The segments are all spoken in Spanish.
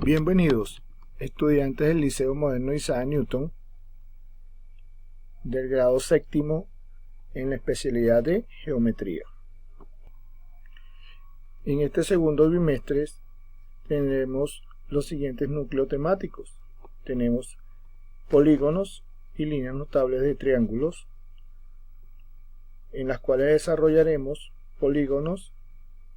Bienvenidos, estudiantes del Liceo Moderno Isaac Newton, del grado séptimo en la especialidad de Geometría. En este segundo bimestre tenemos los siguientes núcleos temáticos. Tenemos polígonos y líneas notables de triángulos, en las cuales desarrollaremos polígonos,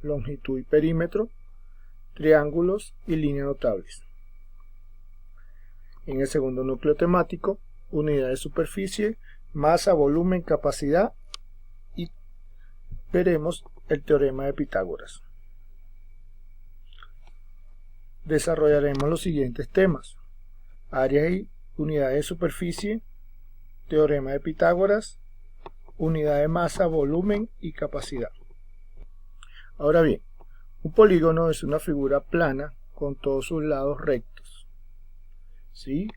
longitud y perímetro, triángulos y líneas notables. En el segundo núcleo temático, unidad de superficie, masa, volumen, capacidad, y veremos el teorema de Pitágoras. Desarrollaremos los siguientes temas: áreas y unidad de superficie, teorema de Pitágoras, unidad de masa, volumen y capacidad. Ahora bien, un polígono es una figura plana con todos sus lados rectos, ¿sí?,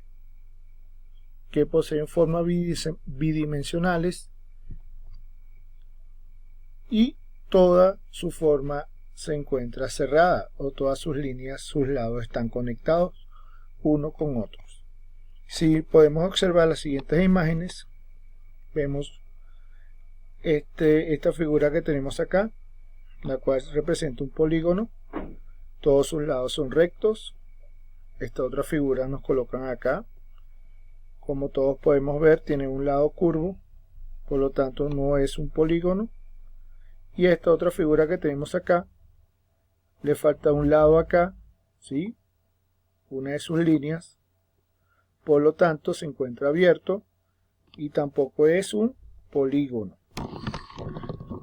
que poseen formas bidimensionales y toda su forma se encuentra cerrada, o todas sus líneas, sus lados están conectados uno con otros. Si podemos observar las siguientes imágenes, vemos esta figura que tenemos acá, la cual representa un polígono, todos sus lados son rectos. Esta otra figura nos colocan acá, como todos podemos ver tiene un lado curvo, por lo tanto no es un polígono. Y esta otra figura que tenemos acá, le falta un lado acá, ¿sí?, una de sus líneas, por lo tanto se encuentra abierto y tampoco es un polígono.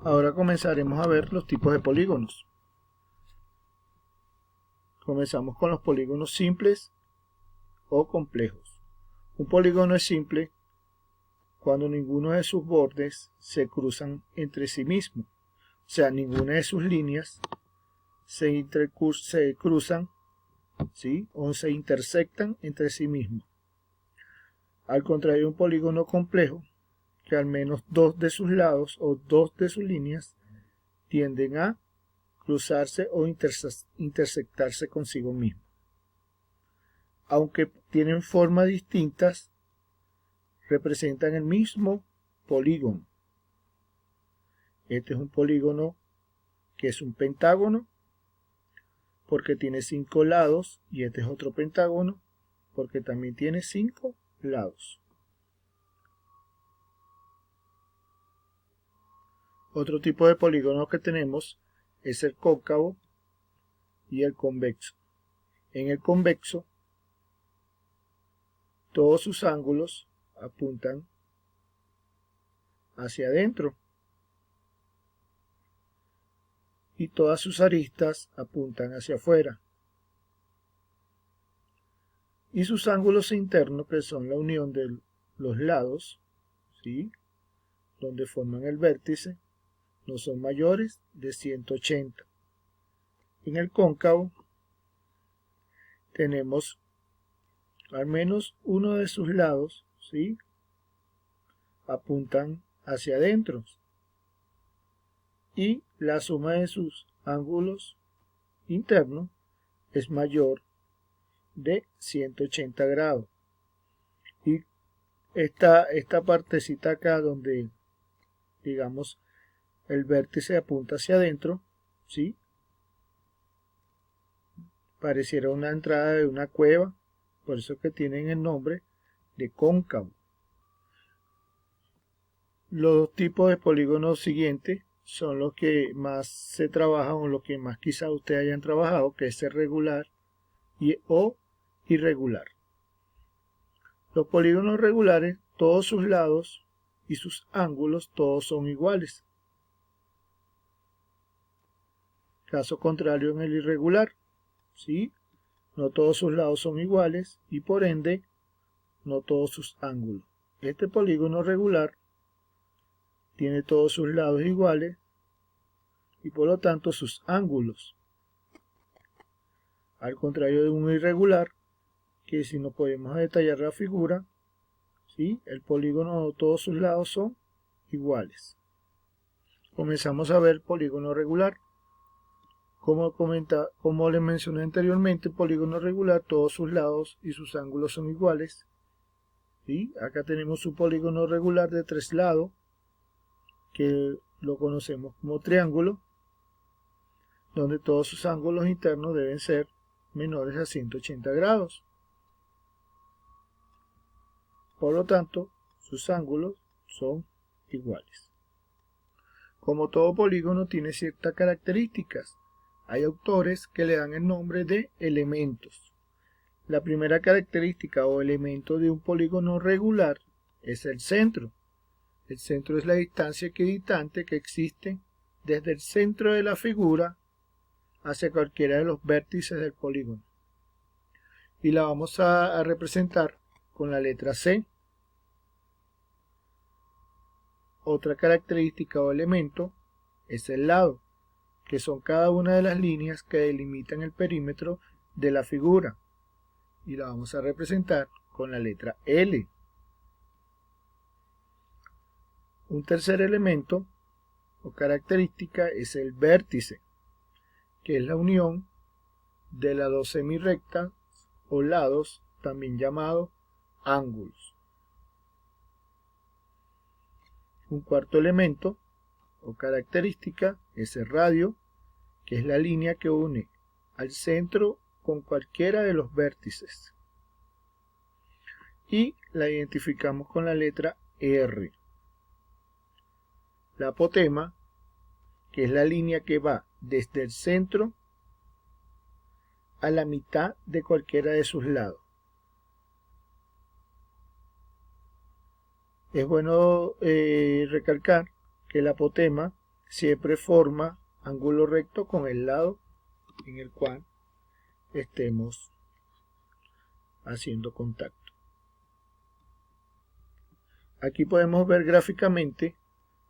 Ahora comenzaremos a ver los tipos de polígonos. Comenzamos con los polígonos simples o complejos. Un polígono es simple cuando ninguno de sus bordes se cruzan entre sí mismos, o sea, ninguna de sus líneas se cruzan, ¿sí?, o se intersectan entre sí mismos. Al contrario de un polígono complejo, que al menos dos de sus lados o dos de sus líneas tienden a cruzarse o intersectarse consigo mismo. Aunque tienen formas distintas, representan el mismo polígono. Este es un polígono que es un pentágono, porque tiene 5 lados, y este es otro pentágono, porque también tiene 5 lados. Otro tipo de polígono que tenemos es el cóncavo y el convexo. En el convexo, todos sus ángulos apuntan hacia adentro y todas sus aristas apuntan hacia afuera. Y sus ángulos internos, que son la unión de los lados, ¿sí?, donde forman el vértice, no son mayores de 180. En el cóncavo tenemos al menos uno de sus lados, ¿sí?, apuntan hacia adentro, y la suma de sus ángulos internos es mayor de 180 grados. Y esta partecita acá donde, digamos, el vértice apunta hacia adentro, ¿sí?, pareciera una entrada de una cueva, por eso que tienen el nombre de cóncavo. Los tipos de polígonos siguientes son los que más se trabajan, o los que más quizá ustedes hayan trabajado, que es el regular o irregular. Los polígonos regulares, todos sus lados y sus ángulos todos son iguales. Caso contrario en el irregular, ¿sí?, no todos sus lados son iguales y por ende no todos sus ángulos. Este polígono regular tiene todos sus lados iguales y por lo tanto sus ángulos. Al contrario de un irregular, que si no podemos detallar la figura, ¿sí?, el polígono no todos sus lados son iguales. Comenzamos a ver el polígono regular. Como les mencioné anteriormente, polígono regular, todos sus lados y sus ángulos son iguales. ¿Sí? Acá tenemos un polígono regular de 3 lados, que lo conocemos como triángulo, donde todos sus ángulos internos deben ser menores a 180 grados. Por lo tanto, sus ángulos son iguales. Como todo polígono tiene ciertas características, hay autores que le dan el nombre de elementos. La primera característica o elemento de un polígono regular es el centro. El centro es la distancia equidistante que existe desde el centro de la figura hacia cualquiera de los vértices del polígono. Y la vamos a representar con la letra C. Otra característica o elemento es el lado, que son cada una de las líneas que delimitan el perímetro de la figura. Y la vamos a representar con la letra L. Un tercer elemento o característica es el vértice, que es la unión de las dos semirrectas o lados, también llamados ángulos. Un cuarto elemento o característica es el radio, que es la línea que une al centro con cualquiera de los vértices. Y la identificamos con la letra R. La apotema, que es la línea que va desde el centro a la mitad de cualquiera de sus lados. Es bueno recalcar que la apotema siempre forma ángulo recto con el lado en el cual estemos haciendo contacto. Aquí podemos ver gráficamente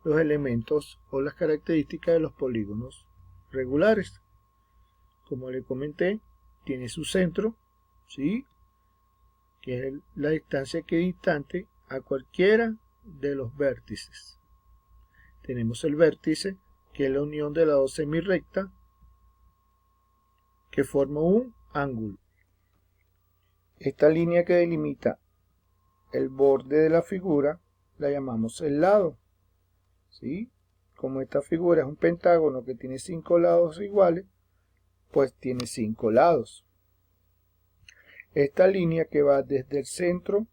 los elementos o las características de los polígonos regulares. Como le comenté, tiene su centro, ¿sí?, que es la distancia equidistante a cualquiera de los vértices. Tenemos el vértice, que es la unión de las dos semirrectas que forma un ángulo. Esta línea que delimita el borde de la figura la llamamos el lado, ¿sí? Como esta figura es un pentágono que tiene 5 lados iguales, pues tiene 5 lados. Esta línea que va desde el centro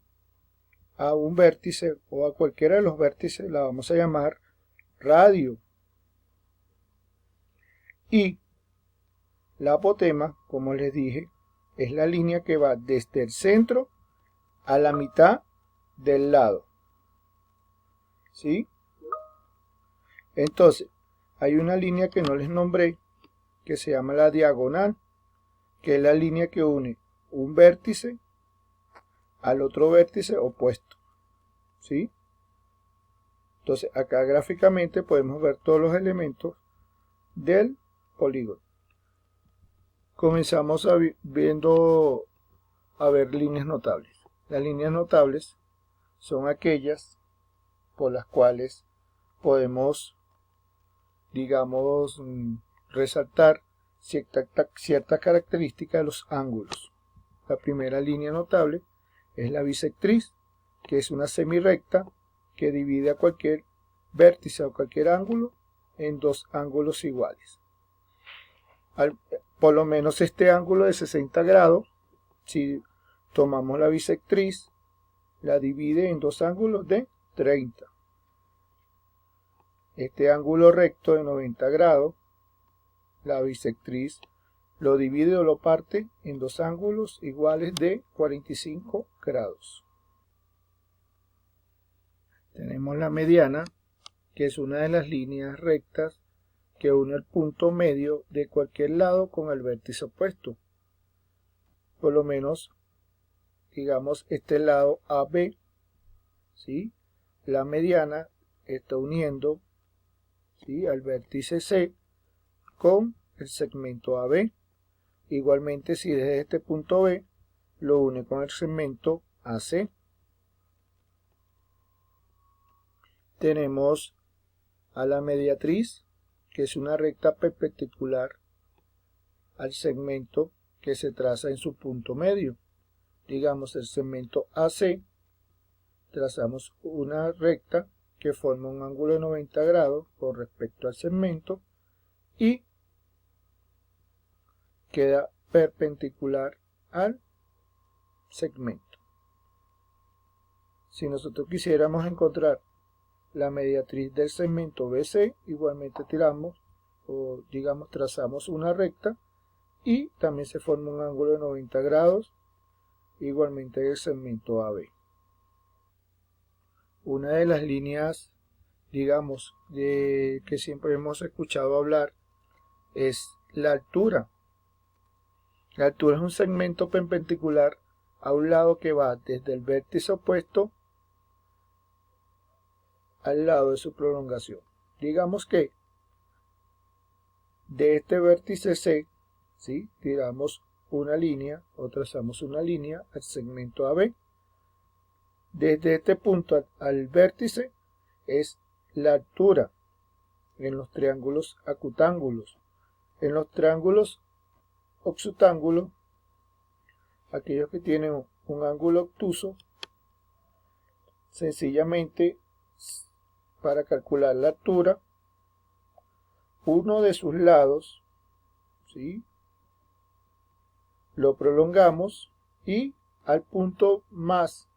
a un vértice o a cualquiera de los vértices la vamos a llamar radio. Y la apotema, como les dije, es la línea que va desde el centro a la mitad del lado, ¿sí? Entonces, hay una línea que no les nombré, que se llama la diagonal, que es la línea que une un vértice al otro vértice opuesto, ¿sí? Entonces, acá gráficamente podemos ver todos los elementos del polígono. Comenzamos a ver líneas notables. Las líneas notables son aquellas por las cuales podemos, digamos, resaltar ciertas características de los ángulos. La primera línea notable es la bisectriz, que es una semirrecta que divide a cualquier vértice o cualquier ángulo en dos ángulos iguales. Por lo menos este ángulo de 60 grados, si tomamos la bisectriz, la divide en dos ángulos de 30. Este ángulo recto de 90 grados, la bisectriz lo divide o lo parte en dos ángulos iguales de 45 grados. Tenemos la mediana, que es una de las líneas rectas que une el punto medio de cualquier lado con el vértice opuesto. Por lo menos, digamos, este lado AB, ¿sí?, la mediana está uniendo, ¿sí?, al vértice C con el segmento AB. Igualmente, si desde este punto B lo une con el segmento AC. Tenemos a la mediatriz, que es una recta perpendicular al segmento que se traza en su punto medio. Digamos el segmento AC, trazamos una recta que forma un ángulo de 90 grados con respecto al segmento y queda perpendicular al segmento. Si nosotros quisiéramos encontrar la mediatriz del segmento BC, igualmente tiramos o digamos trazamos una recta y también se forma un ángulo de 90 grados igualmente en el segmento AB. Una de las líneas, digamos, que siempre hemos escuchado hablar es la altura. La altura es un segmento perpendicular a un lado que va desde el vértice opuesto al lado de su prolongación. Digamos que de este vértice C, ¿sí?, tiramos una línea o trazamos una línea al segmento AB. Desde este punto al vértice es la altura en los triángulos acutángulos. En los triángulos obtutángulos, aquellos que tienen un ángulo obtuso, sencillamente para calcular la altura, uno de sus lados, ¿sí?, lo prolongamos y al punto más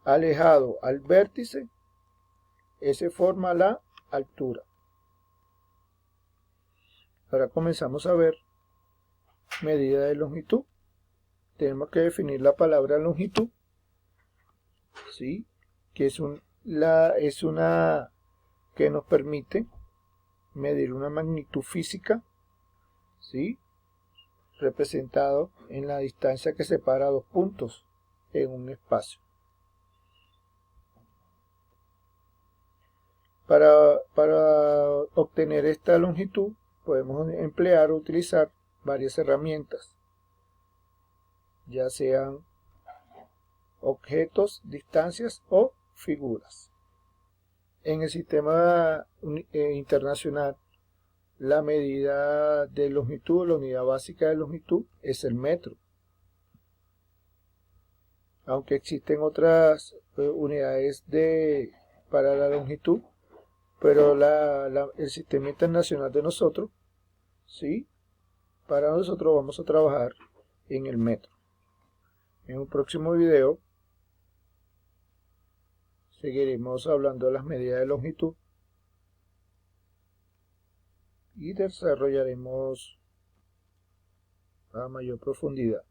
alejado al vértice, ese forma la altura. Ahora comenzamos a ver medida de longitud. Tenemos que definir la palabra longitud, ¿sí?, que es una que nos permite medir una magnitud física, ¿sí?, representado en la distancia que separa dos puntos en un espacio. Para obtener esta longitud podemos emplear o utilizar varias herramientas, ya sean objetos, distancias o figuras. En el sistema internacional, la medida de longitud, la unidad básica de longitud, es el metro. Aunque existen otras unidades para la longitud, pero el sistema internacional de nosotros, ¿sí?, para nosotros vamos a trabajar en el metro. En un próximo video seguiremos hablando de las medidas de longitud y desarrollaremos a mayor profundidad.